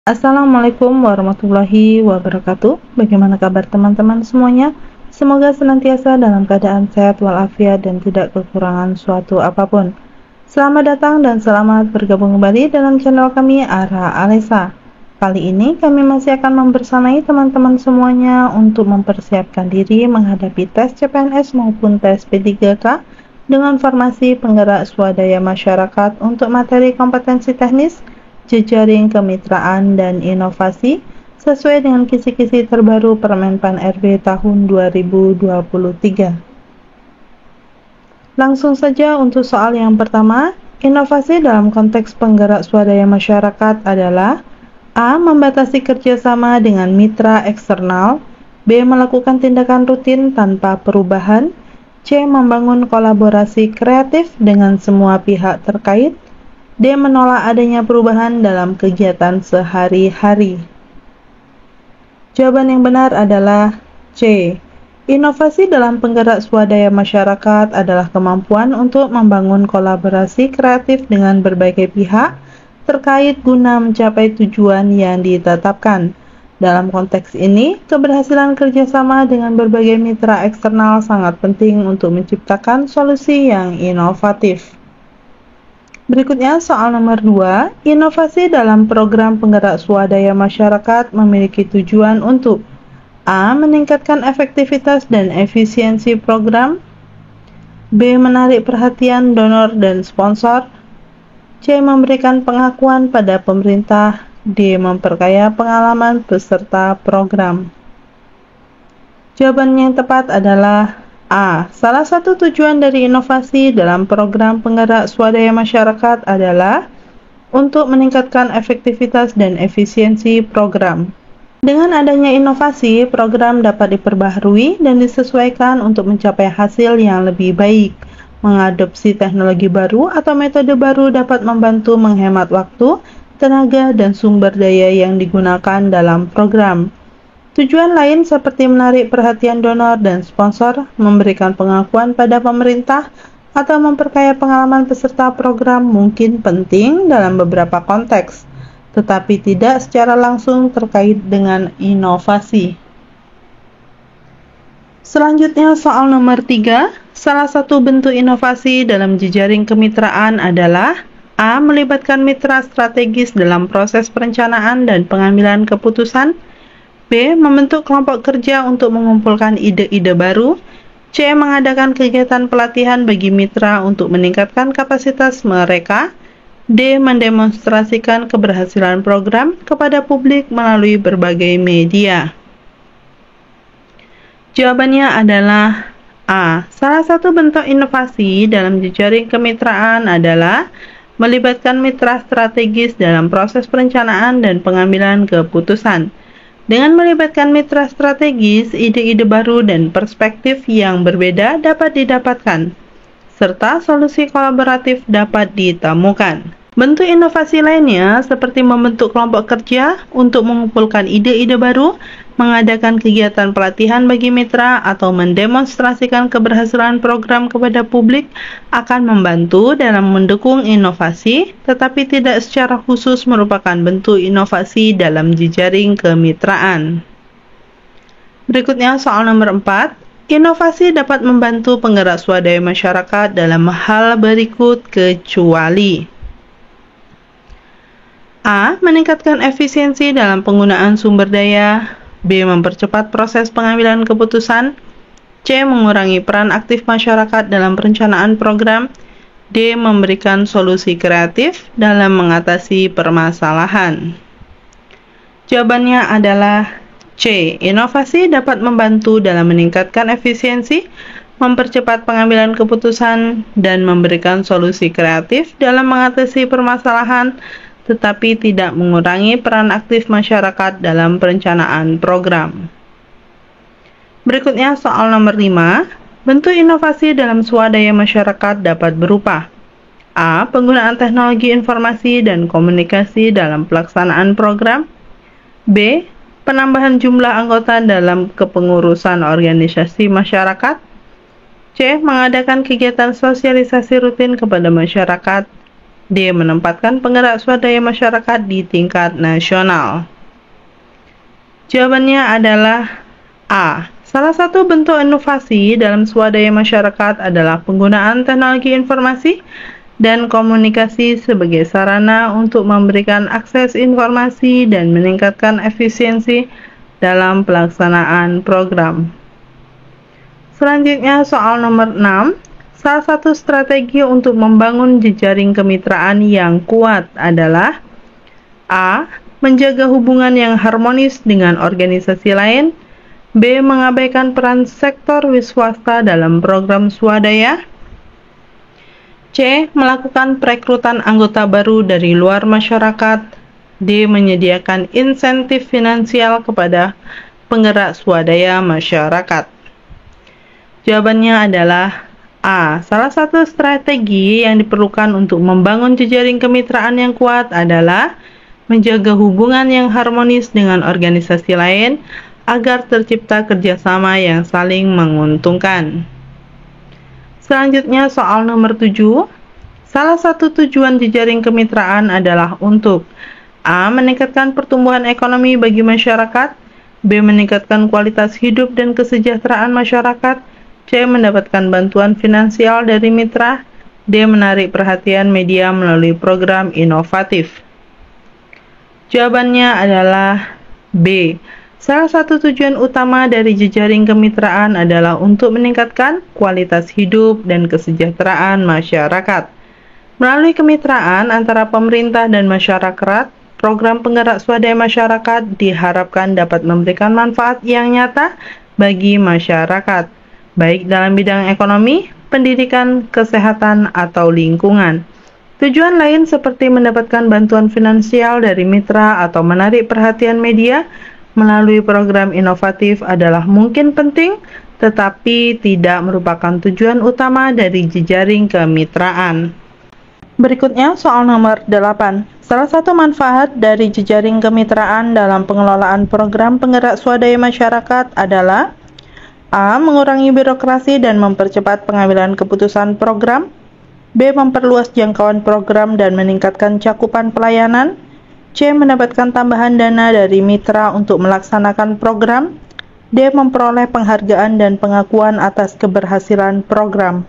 Assalamualaikum warahmatullahi wabarakatuh. Bagaimana kabar teman-teman semuanya? Semoga senantiasa dalam keadaan sehat walafiat dan tidak kekurangan suatu apapun. Selamat datang dan selamat bergabung kembali dalam channel kami Ara Alesa. Kali ini kami masih akan membersamai teman-teman semuanya untuk mempersiapkan diri menghadapi tes CPNS maupun tes P3K dengan formasi penggerak swadaya masyarakat untuk materi kompetensi teknis, jejaring kemitraan dan inovasi sesuai dengan kisi-kisi terbaru Permenpan RB tahun 2023. Langsung saja untuk soal yang pertama, inovasi dalam konteks penggerak swadaya masyarakat adalah A. Membatasi kerjasama dengan mitra eksternal, B. Melakukan tindakan rutin tanpa perubahan, C. Membangun kolaborasi kreatif dengan semua pihak terkait, D. Menolak adanya perubahan dalam kegiatan sehari-hari. Jawaban yang benar adalah C. Inovasi dalam penggerak swadaya masyarakat adalah kemampuan untuk membangun kolaborasi kreatif dengan berbagai pihak terkait guna mencapai tujuan yang ditetapkan. Dalam konteks ini, keberhasilan kerjasama dengan berbagai mitra eksternal sangat penting untuk menciptakan solusi yang inovatif. Berikutnya soal nomor 2, inovasi dalam program penggerak swadaya masyarakat memiliki tujuan untuk A. Meningkatkan efektivitas dan efisiensi program, B. Menarik perhatian donor dan sponsor, C. Memberikan pengakuan pada pemerintah, D. Memperkaya pengalaman peserta program. Jawaban yang tepat adalah A. Salah satu tujuan dari inovasi dalam program penggerak swadaya masyarakat adalah untuk meningkatkan efektivitas dan efisiensi program. Dengan adanya inovasi, program dapat diperbaharui dan disesuaikan untuk mencapai hasil yang lebih baik. Mengadopsi teknologi baru atau metode baru dapat membantu menghemat waktu, tenaga, dan sumber daya yang digunakan dalam program. Tujuan lain seperti menarik perhatian donor dan sponsor, memberikan pengakuan pada pemerintah, atau memperkaya pengalaman peserta program mungkin penting dalam beberapa konteks, tetapi tidak secara langsung terkait dengan inovasi. Selanjutnya soal nomor 3, salah satu bentuk inovasi dalam jejaring kemitraan adalah A. Melibatkan mitra strategis dalam proses perencanaan dan pengambilan keputusan, B. Membentuk kelompok kerja untuk mengumpulkan ide-ide baru, C. Mengadakan kegiatan pelatihan bagi mitra untuk meningkatkan kapasitas mereka, D. Mendemonstrasikan keberhasilan program kepada publik melalui berbagai media. Jawabannya adalah A. Salah satu bentuk inovasi dalam jejaring kemitraan adalah melibatkan mitra strategis dalam proses perencanaan dan pengambilan keputusan. Dengan melibatkan mitra strategis, ide-ide baru dan perspektif yang berbeda dapat didapatkan, serta solusi kolaboratif dapat ditemukan. Bentuk inovasi lainnya seperti membentuk kelompok kerja untuk mengumpulkan ide-ide baru, mengadakan kegiatan pelatihan bagi mitra, atau mendemonstrasikan keberhasilan program kepada publik akan membantu dalam mendukung inovasi, tetapi tidak secara khusus merupakan bentuk inovasi dalam jejaring kemitraan. Berikutnya soal nomor 4. Inovasi dapat membantu penggerak swadaya masyarakat dalam hal berikut kecuali A. Meningkatkan efisiensi dalam penggunaan sumber daya, B. Mempercepat proses pengambilan keputusan, C. Mengurangi peran aktif masyarakat dalam perencanaan program, D. Memberikan solusi kreatif dalam mengatasi permasalahan. Jawabannya adalah C. Inovasi dapat membantu dalam meningkatkan efisiensi, mempercepat pengambilan keputusan, dan memberikan solusi kreatif dalam mengatasi permasalahan, tetapi tidak mengurangi peran aktif masyarakat dalam perencanaan program. Berikutnya soal nomor 5, bentuk inovasi dalam swadaya masyarakat dapat berupa A. Penggunaan teknologi informasi dan komunikasi dalam pelaksanaan program, B. Penambahan jumlah anggota dalam kepengurusan organisasi masyarakat, C. Mengadakan kegiatan sosialisasi rutin kepada masyarakat, D. Menempatkan penggerak swadaya masyarakat di tingkat nasional. Jawabannya adalah A. Salah satu bentuk inovasi dalam swadaya masyarakat adalah penggunaan teknologi informasi dan komunikasi sebagai sarana untuk memberikan akses informasi dan meningkatkan efisiensi dalam pelaksanaan program. Selanjutnya soal nomor 6. Salah satu strategi untuk membangun jejaring kemitraan yang kuat adalah A. Menjaga hubungan yang harmonis dengan organisasi lain. B. Mengabaikan peran sektor swasta dalam program swadaya. C. Melakukan perekrutan anggota baru dari luar masyarakat. D. Menyediakan insentif finansial kepada penggerak swadaya masyarakat. Jawabannya adalah A. Salah satu strategi yang diperlukan untuk membangun jejaring kemitraan yang kuat adalah menjaga hubungan yang harmonis dengan organisasi lain agar tercipta kerjasama yang saling menguntungkan. Selanjutnya soal nomor 7. Salah satu tujuan jejaring kemitraan adalah untuk A. Meningkatkan pertumbuhan ekonomi bagi masyarakat. B. Meningkatkan kualitas hidup dan kesejahteraan masyarakat. C. Mendapatkan bantuan finansial dari mitra. D. Menarik perhatian media melalui program inovatif. Jawabannya adalah B. Salah satu tujuan utama dari jejaring kemitraan adalah untuk meningkatkan kualitas hidup dan kesejahteraan masyarakat. Melalui kemitraan antara pemerintah dan masyarakat, program penggerak swadaya masyarakat diharapkan dapat memberikan manfaat yang nyata bagi masyarakat, baik dalam bidang ekonomi, pendidikan, kesehatan, atau lingkungan. Tujuan lain seperti mendapatkan bantuan finansial dari mitra atau menarik perhatian media melalui program inovatif adalah mungkin penting, tetapi tidak merupakan tujuan utama dari jejaring kemitraan. Berikutnya soal nomor 8. Salah satu manfaat dari jejaring kemitraan dalam pengelolaan program penggerak swadaya masyarakat adalah A. Mengurangi birokrasi dan mempercepat pengambilan keputusan program. B. Memperluas jangkauan program dan meningkatkan cakupan pelayanan. C. Mendapatkan tambahan dana dari mitra untuk melaksanakan program. D. Memperoleh penghargaan dan pengakuan atas keberhasilan program.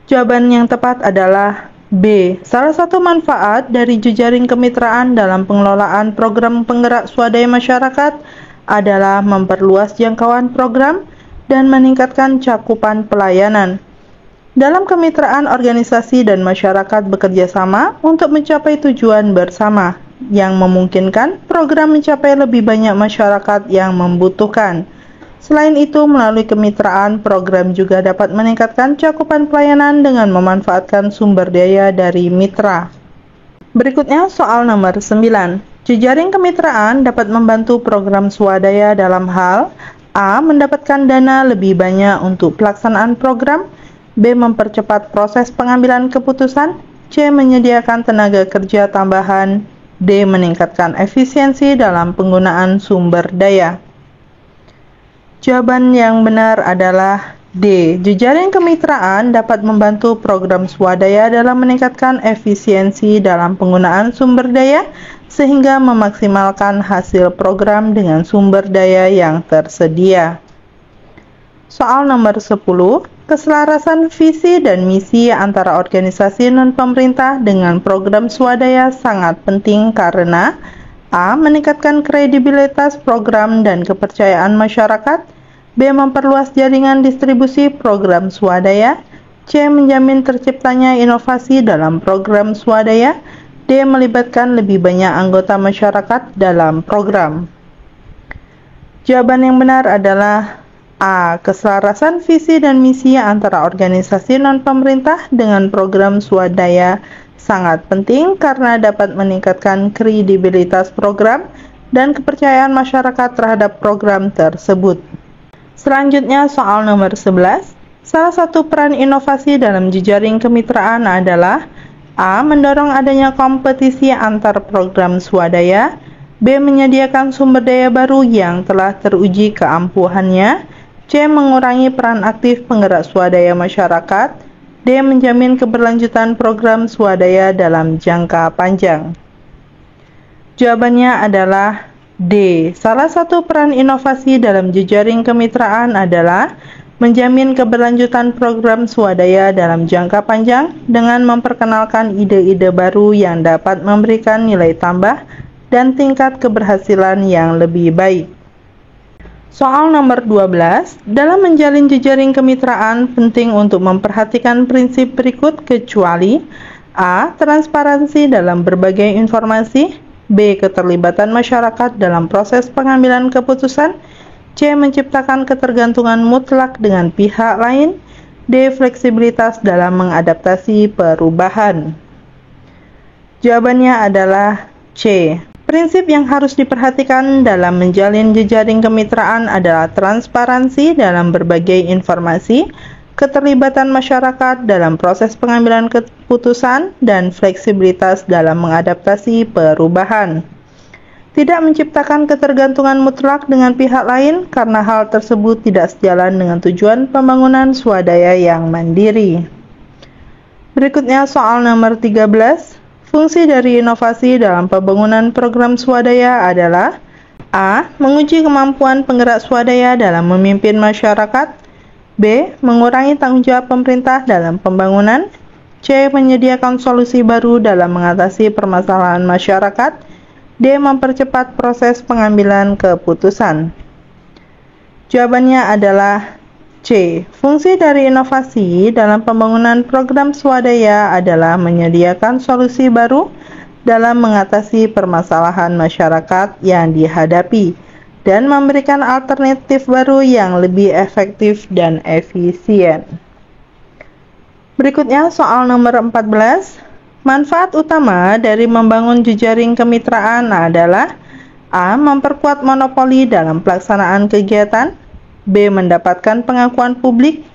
Jawaban yang tepat adalah B. Salah satu manfaat dari jejaring kemitraan dalam pengelolaan program penggerak swadaya masyarakat adalah memperluas jangkauan program dan meningkatkan cakupan pelayanan. Dalam kemitraan, organisasi dan masyarakat bekerja sama untuk mencapai tujuan bersama yang memungkinkan program mencapai lebih banyak masyarakat yang membutuhkan. Selain itu, melalui kemitraan, program juga dapat meningkatkan cakupan pelayanan dengan memanfaatkan sumber daya dari mitra. Berikutnya soal nomor 9. Jejaring kemitraan dapat membantu program swadaya dalam hal A. Mendapatkan dana lebih banyak untuk pelaksanaan program. B. Mempercepat proses pengambilan keputusan. C. Menyediakan tenaga kerja tambahan. D. Meningkatkan efisiensi dalam penggunaan sumber daya. Jawaban yang benar adalah D. Jejaring kemitraan dapat membantu program swadaya dalam meningkatkan efisiensi dalam penggunaan sumber daya sehingga memaksimalkan hasil program dengan sumber daya yang tersedia. Soal nomor 10. Keselarasan visi dan misi antara organisasi non-pemerintah dengan program swadaya sangat penting karena A. Meningkatkan kredibilitas program dan kepercayaan masyarakat. B. Memperluas jaringan distribusi program swadaya. C. Menjamin terciptanya inovasi dalam program swadaya. D. Melibatkan lebih banyak anggota masyarakat dalam program. Jawaban yang benar adalah A. Keselarasan visi dan misi antara organisasi non-pemerintah dengan program swadaya sangat penting karena dapat meningkatkan kredibilitas program dan kepercayaan masyarakat terhadap program tersebut. Selanjutnya soal nomor 11. Salah satu peran inovasi dalam jejaring kemitraan adalah A. Mendorong adanya kompetisi antar program swadaya. B. Menyediakan sumber daya baru yang telah teruji keampuhannya. C. Mengurangi peran aktif penggerak swadaya masyarakat. D. Menjamin keberlanjutan program swadaya dalam jangka panjang. Jawabannya adalah D. Salah satu peran inovasi dalam jejaring kemitraan adalah menjamin keberlanjutan program swadaya dalam jangka panjang dengan memperkenalkan ide-ide baru yang dapat memberikan nilai tambah dan tingkat keberhasilan yang lebih baik. Soal nomor 12, dalam menjalin jejaring kemitraan penting untuk memperhatikan prinsip berikut kecuali A. Transparansi dalam berbagai informasi, B. Keterlibatan masyarakat dalam proses pengambilan keputusan, C. Menciptakan ketergantungan mutlak dengan pihak lain, D. Fleksibilitas dalam mengadaptasi perubahan. Jawabannya adalah C. Prinsip yang harus diperhatikan dalam menjalin jejaring kemitraan adalah transparansi dalam berbagai informasi, keterlibatan masyarakat dalam proses pengambilan keputusan, dan fleksibilitas dalam mengadaptasi perubahan. Tidak menciptakan ketergantungan mutlak dengan pihak lain karena hal tersebut tidak sejalan dengan tujuan pembangunan swadaya yang mandiri. Berikutnya soal nomor 13. Fungsi dari inovasi dalam pembangunan program swadaya adalah A. Menguji kemampuan penggerak swadaya dalam memimpin masyarakat, B. Mengurangi tanggung jawab pemerintah dalam pembangunan, C. Menyediakan solusi baru dalam mengatasi permasalahan masyarakat, D. Mempercepat proses pengambilan keputusan. Jawabannya adalah C. Fungsi dari inovasi dalam pembangunan program swadaya adalah menyediakan solusi baru dalam mengatasi permasalahan masyarakat yang dihadapi dan memberikan alternatif baru yang lebih efektif dan efisien. Berikutnya soal nomor 14. Manfaat utama dari membangun jejaring kemitraan adalah A. Memperkuat monopoli dalam pelaksanaan kegiatan, B. Mendapatkan pengakuan publik,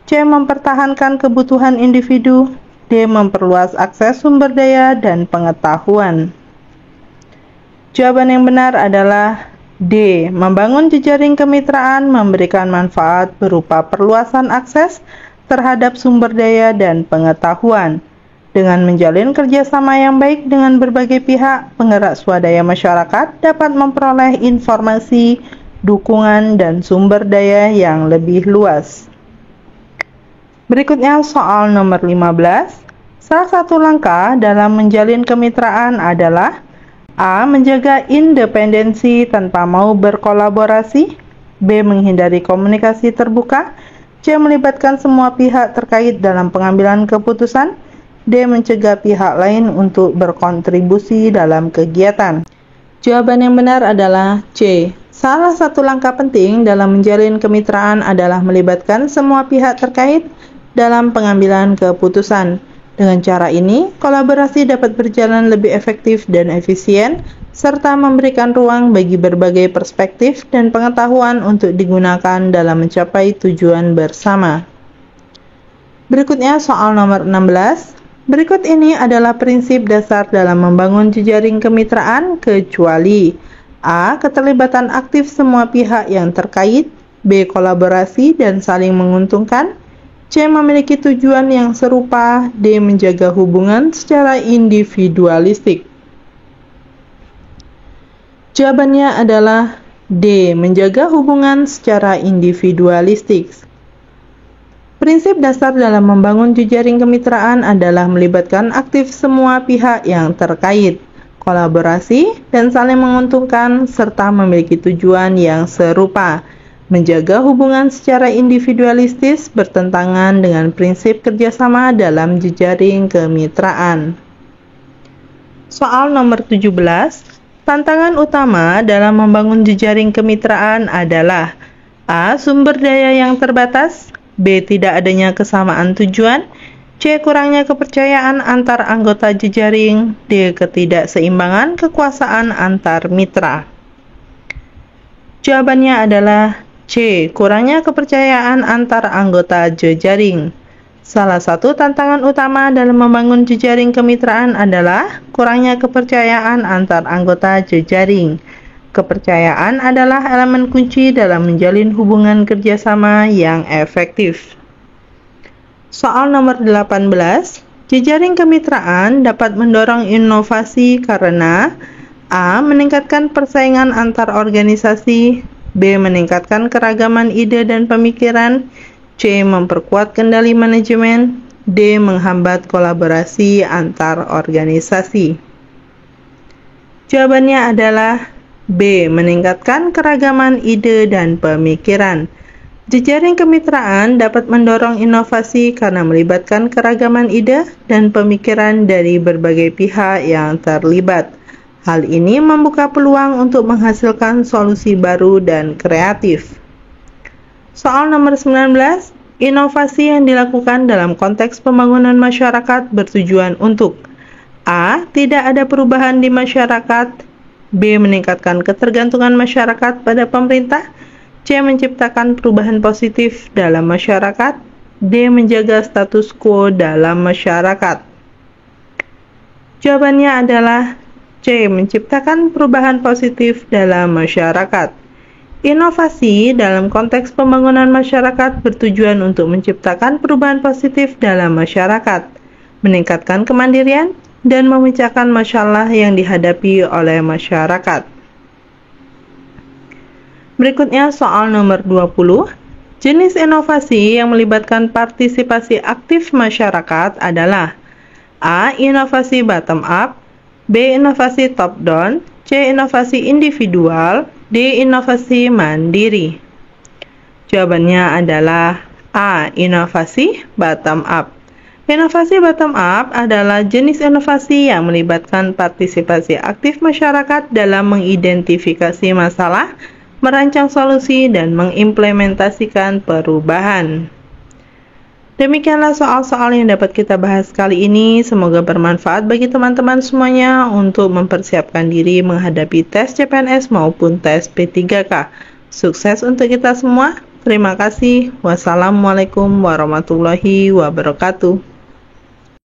C. Mempertahankan kebutuhan individu, D. Memperluas akses sumber daya dan pengetahuan. Jawaban yang benar adalah D. Membangun jejaring kemitraan memberikan manfaat berupa perluasan akses terhadap sumber daya dan pengetahuan. Dengan menjalin kerjasama yang baik dengan berbagai pihak, penggerak swadaya masyarakat dapat memperoleh informasi, dukungan, dan sumber daya yang lebih luas. Berikutnya soal nomor 15. Salah satu langkah dalam menjalin kemitraan adalah A. Menjaga independensi tanpa mau berkolaborasi, B. Menghindari komunikasi terbuka, C. Melibatkan semua pihak terkait dalam pengambilan keputusan, D. Mencegah pihak lain untuk berkontribusi dalam kegiatan. Jawaban yang benar adalah C. Salah satu langkah penting dalam menjalin kemitraan adalah melibatkan semua pihak terkait dalam pengambilan keputusan. Dengan cara ini, kolaborasi dapat berjalan lebih efektif dan efisien, serta memberikan ruang bagi berbagai perspektif dan pengetahuan untuk digunakan dalam mencapai tujuan bersama. Berikutnya soal nomor 16. Berikut ini adalah prinsip dasar dalam membangun jejaring kemitraan kecuali A. Keterlibatan aktif semua pihak yang terkait, B. Kolaborasi dan saling menguntungkan, C. Memiliki tujuan yang serupa, D. Menjaga hubungan secara individualistik. Jawabannya adalah D. Menjaga hubungan secara individualistik. Prinsip dasar dalam membangun jejaring kemitraan adalah melibatkan aktif semua pihak yang terkait, kolaborasi, dan saling menguntungkan, serta memiliki tujuan yang serupa. Menjaga hubungan secara individualistis bertentangan dengan prinsip kerjasama dalam jejaring kemitraan. Soal nomor 17. Tantangan utama dalam membangun jejaring kemitraan adalah A. Sumber daya yang terbatas, B. Tidak adanya kesamaan tujuan, C. Kurangnya kepercayaan antar anggota jejaring, D. Ketidakseimbangan kekuasaan antar mitra. Jawabannya adalah C. Kurangnya kepercayaan antar anggota jejaring. Salah satu tantangan utama dalam membangun jejaring kemitraan adalah kurangnya kepercayaan antar anggota jejaring. Kepercayaan adalah elemen kunci dalam menjalin hubungan kerjasama yang efektif. Soal nomor 18, jejaring kemitraan dapat mendorong inovasi karena A. Meningkatkan persaingan antar organisasi, B. Meningkatkan keragaman ide dan pemikiran, C. Memperkuat kendali manajemen, D. Menghambat kolaborasi antar organisasi. Jawabannya adalah B. Meningkatkan keragaman ide dan pemikiran. Jejaring kemitraan dapat mendorong inovasi karena melibatkan keragaman ide dan pemikiran dari berbagai pihak yang terlibat. Hal ini membuka peluang untuk menghasilkan solusi baru dan kreatif. Soal nomor 19, inovasi yang dilakukan dalam konteks pembangunan masyarakat bertujuan untuk A. Tidak ada perubahan di masyarakat, B. Meningkatkan ketergantungan masyarakat pada pemerintah, C. Menciptakan perubahan positif dalam masyarakat, D. Menjaga status quo dalam masyarakat. Jawabannya adalah C. Menciptakan perubahan positif dalam masyarakat. Inovasi dalam konteks pembangunan masyarakat bertujuan untuk menciptakan perubahan positif dalam masyarakat, meningkatkan kemandirian, dan memecahkan masalah yang dihadapi oleh masyarakat. Berikutnya soal nomor 20. Jenis inovasi yang melibatkan partisipasi aktif masyarakat adalah A. Inovasi bottom up, B. Inovasi top down, C. Inovasi individual, D. Inovasi mandiri. Jawabannya adalah A. Inovasi bottom up. Inovasi bottom up adalah jenis inovasi yang melibatkan partisipasi aktif masyarakat dalam mengidentifikasi masalah, merancang solusi, dan mengimplementasikan perubahan. Demikianlah soal-soal yang dapat kita bahas kali ini. Semoga bermanfaat bagi teman-teman semuanya untuk mempersiapkan diri menghadapi tes CPNS maupun tes P3K. Sukses untuk kita semua. Terima kasih. Wassalamualaikum warahmatullahi wabarakatuh.